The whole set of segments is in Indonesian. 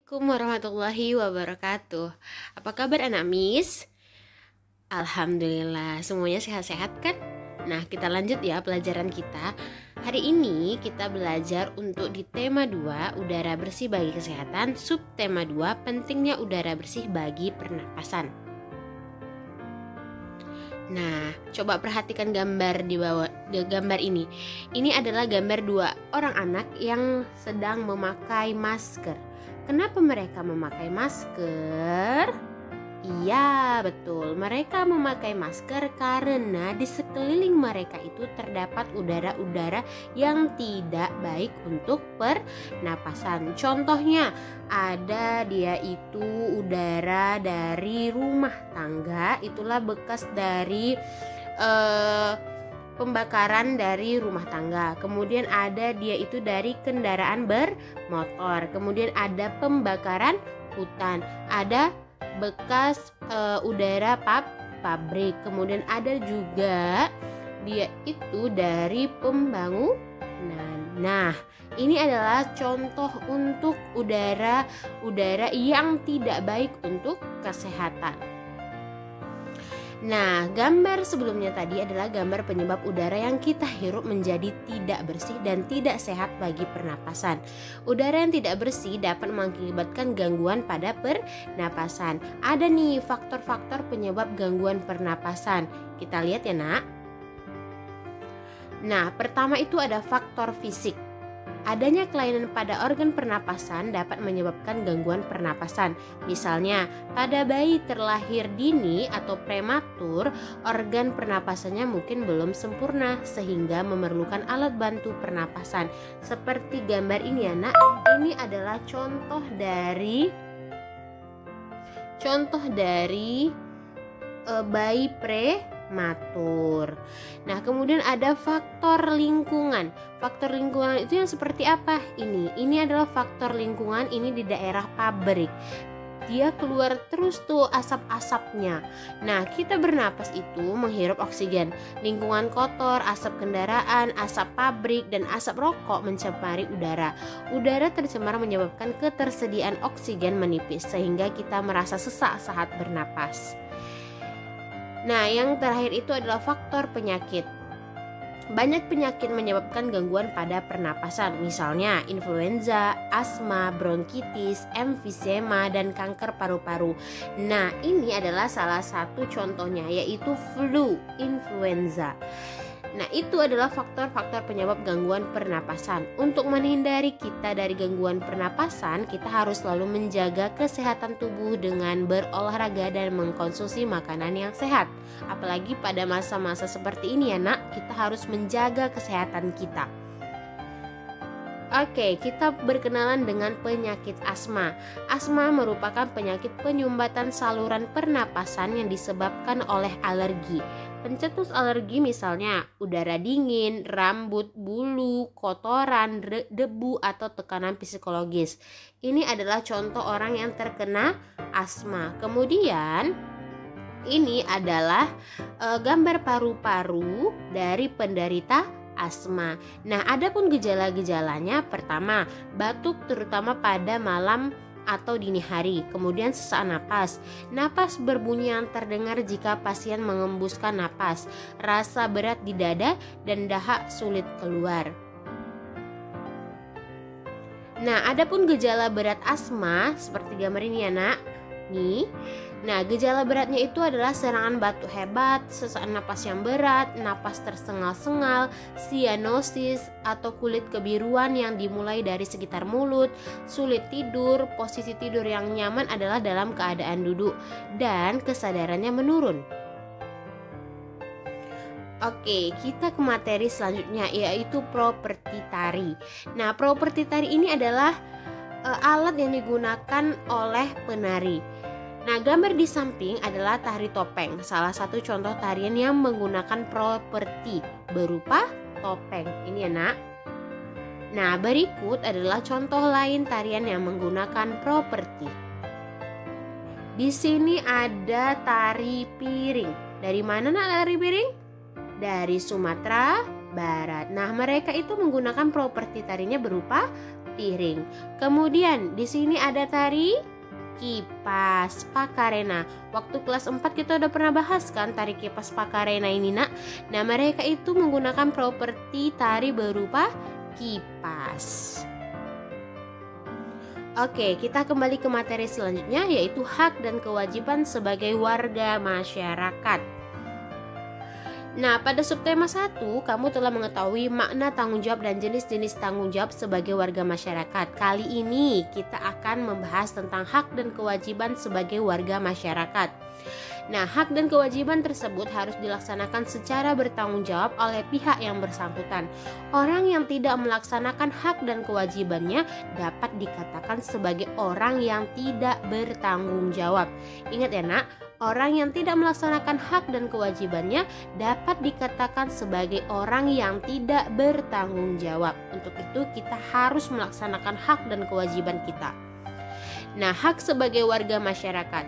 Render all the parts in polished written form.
Assalamualaikum warahmatullahi wabarakatuh. Apa kabar anak Miss? Alhamdulillah semuanya sehat-sehat kan? Nah, kita lanjut ya pelajaran kita. Hari ini kita belajar untuk di tema 2 udara bersih bagi kesehatan, subtema 2 pentingnya udara bersih bagi pernapasan. Nah, coba perhatikan gambar di bawah gambar ini. Ini adalah gambar 2 orang anak yang sedang memakai masker. Kenapa mereka memakai masker? Iya, betul. Mereka memakai masker karena di sekeliling mereka itu terdapat udara-udara yang tidak baik untuk pernapasan. Contohnya, ada dia itu udara dari rumah tangga, itulah bekas dari pembakaran dari rumah tangga. Kemudian ada dia itu dari kendaraan bermotor. Kemudian ada pembakaran hutan. Ada bekas udara pabrik. Kemudian ada juga dia itu dari pembangunan. Nah, ini adalah contoh untuk udara yang tidak baik untuk kesehatan. Nah, gambar sebelumnya tadi adalah gambar penyebab udara yang kita hirup menjadi tidak bersih dan tidak sehat bagi pernapasan. Udara yang tidak bersih dapat mengakibatkan gangguan pada pernapasan. Ada nih faktor-faktor penyebab gangguan pernapasan. Kita lihat ya, Nak. Nah, pertama itu ada faktor fisik. Adanya kelainan pada organ pernapasan dapat menyebabkan gangguan pernapasan. Misalnya, pada bayi terlahir dini atau prematur, organ pernapasannya mungkin belum sempurna sehingga memerlukan alat bantu pernapasan. Seperti gambar ini ya, Nak. Ini adalah contoh dari bayi prematur. Nah, kemudian ada faktor lingkungan. Faktor lingkungan itu yang seperti apa? Ini adalah faktor lingkungan, ini di daerah pabrik. Dia keluar terus tuh asap-asapnya. Nah, kita bernapas itu menghirup oksigen. Lingkungan kotor, asap kendaraan, asap pabrik, dan asap rokok mencemari udara. Udara tercemar menyebabkan ketersediaan oksigen menipis sehingga kita merasa sesak saat bernapas. Nah, yang terakhir itu adalah faktor penyakit. Banyak penyakit menyebabkan gangguan pada pernapasan, misalnya influenza, asma, bronkitis, emfisema, dan kanker paru-paru. Nah, ini adalah salah satu contohnya, yaitu flu influenza. Nah, itu adalah faktor-faktor penyebab gangguan pernapasan. Untuk menghindari kita dari gangguan pernapasan, kita harus selalu menjaga kesehatan tubuh dengan berolahraga dan mengkonsumsi makanan yang sehat. Apalagi pada masa-masa seperti ini ya, Nak, kita harus menjaga kesehatan kita. Oke, kita berkenalan dengan penyakit asma. Asma merupakan penyakit penyumbatan saluran pernapasan yang disebabkan oleh alergi. Pencetus alergi misalnya udara dingin, rambut, bulu, kotoran, debu, atau tekanan psikologis. Ini adalah contoh orang yang terkena asma. Kemudian ini adalah gambar paru-paru dari penderita asma. Nah, adapun gejala-gejalanya, pertama, batuk terutama pada malam atau dini hari. Kemudian sesak napas. Napas berbunyi yang terdengar jika pasien mengembuskan napas. Rasa berat di dada dan dahak sulit keluar. Nah, adapun gejala berat asma seperti gambar ini ya, Nak. Nih. Nah, gejala beratnya itu adalah serangan batuk hebat, sesak napas yang berat, napas tersengal-sengal, sianosis atau kulit kebiruan yang dimulai dari sekitar mulut, sulit tidur, posisi tidur yang nyaman adalah dalam keadaan duduk, dan kesadarannya menurun. Oke, kita ke materi selanjutnya, yaitu properti tari. Nah, properti tari ini adalah alat yang digunakan oleh penari. Nah, gambar di samping adalah tari topeng, salah satu contoh tarian yang menggunakan properti berupa topeng. Ini ya, Nak. Nah, berikut adalah contoh lain tarian yang menggunakan properti. Di sini ada tari piring. Dari mana, Nak, tari piring? Dari Sumatera Barat. Nah, mereka itu menggunakan properti tarinya berupa piring. Kemudian di sini ada tari kipas Pakarena. Waktu kelas 4 kita udah pernah bahas kan tari kipas Pakarena ini, Nak. Nah, mereka itu menggunakan properti tari berupa kipas. Oke, kita kembali ke materi selanjutnya, yaitu hak dan kewajiban sebagai warga masyarakat. Nah, pada subtema 1, kamu telah mengetahui makna tanggung jawab dan jenis-jenis tanggung jawab sebagai warga masyarakat. Kali ini kita akan membahas tentang hak dan kewajiban sebagai warga masyarakat. Nah, hak dan kewajiban tersebut harus dilaksanakan secara bertanggung jawab oleh pihak yang bersangkutan. Orang yang tidak melaksanakan hak dan kewajibannya dapat dikatakan sebagai orang yang tidak bertanggung jawab. Ingat ya, Nak, orang yang tidak melaksanakan hak dan kewajibannya dapat dikatakan sebagai orang yang tidak bertanggung jawab. Untuk itu, kita harus melaksanakan hak dan kewajiban kita. Nah, hak sebagai warga masyarakat.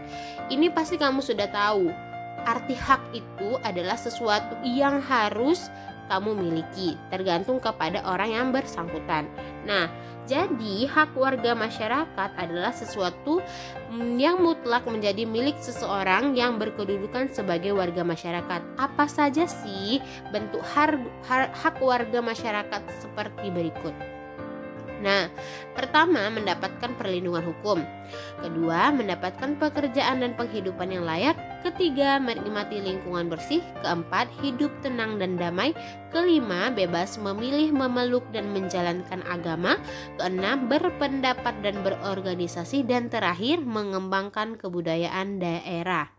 Ini pasti kamu sudah tahu. Arti hak itu adalah sesuatu yang harus kamu miliki, tergantung kepada orang yang bersangkutan. Nah, jadi hak warga masyarakat adalah sesuatu yang mutlak menjadi milik seseorang yang berkedudukan sebagai warga masyarakat. Apa saja sih bentuk hak warga masyarakat seperti berikut? Nah, pertama, mendapatkan perlindungan hukum. Kedua, mendapatkan pekerjaan dan penghidupan yang layak. Ketiga, menikmati lingkungan bersih. Keempat, hidup tenang dan damai. Kelima, bebas memilih, memeluk, dan menjalankan agama. Keenam, berpendapat dan berorganisasi. Dan terakhir, mengembangkan kebudayaan daerah.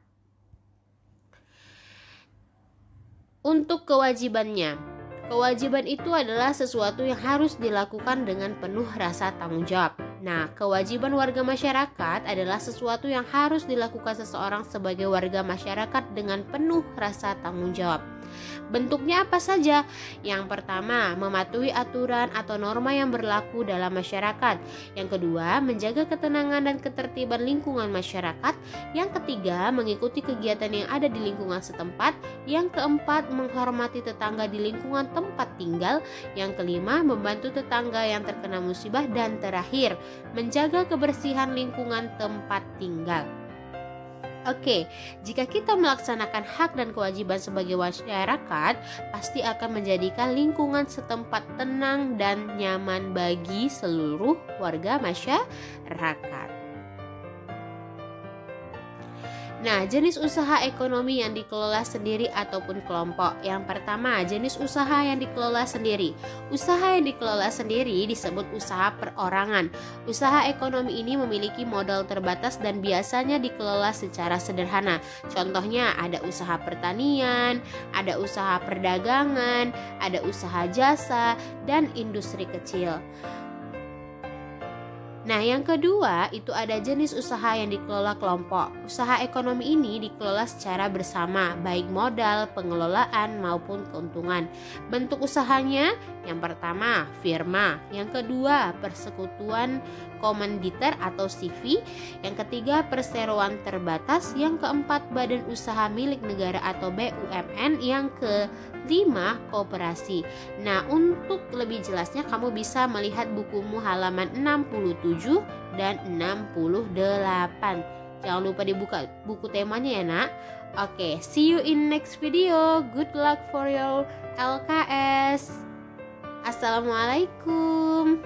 Untuk kewajibannya, kewajiban itu adalah sesuatu yang harus dilakukan dengan penuh rasa tanggung jawab. Nah, kewajiban warga masyarakat adalah sesuatu yang harus dilakukan seseorang sebagai warga masyarakat dengan penuh rasa tanggung jawab. Bentuknya apa saja? Yang pertama, mematuhi aturan atau norma yang berlaku dalam masyarakat. Yang kedua, menjaga ketenangan dan ketertiban lingkungan masyarakat. Yang ketiga, mengikuti kegiatan yang ada di lingkungan setempat. Yang keempat, menghormati tetangga di lingkungan tempat tinggal. Yang kelima, membantu tetangga yang terkena musibah. Dan terakhir, menjaga kebersihan lingkungan tempat tinggal. Oke, jika kita melaksanakan hak dan kewajiban sebagai masyarakat, pasti akan menjadikan lingkungan setempat tenang dan nyaman bagi seluruh warga masyarakat. Nah, jenis usaha ekonomi yang dikelola sendiri ataupun kelompok. Yang pertama, jenis usaha yang dikelola sendiri. Usaha yang dikelola sendiri disebut usaha perorangan. Usaha ekonomi ini memiliki modal terbatas dan biasanya dikelola secara sederhana. Contohnya ada usaha pertanian, ada usaha perdagangan, ada usaha jasa, dan industri kecil. Nah, yang kedua itu ada jenis usaha yang dikelola kelompok. Usaha ekonomi ini dikelola secara bersama, baik modal, pengelolaan, maupun keuntungan. Bentuk usahanya, yang pertama firma, yang kedua persekutuan komanditer atau CV, yang ketiga perseroan terbatas, yang keempat badan usaha milik negara atau BUMN, yang kelima koperasi. Nah, untuk lebih jelasnya kamu bisa melihat bukumu halaman 67 dan 68. Jangan lupa dibuka buku temanya ya, Nak. Oke, see you in next video. Good luck for your LKS. Assalamualaikum.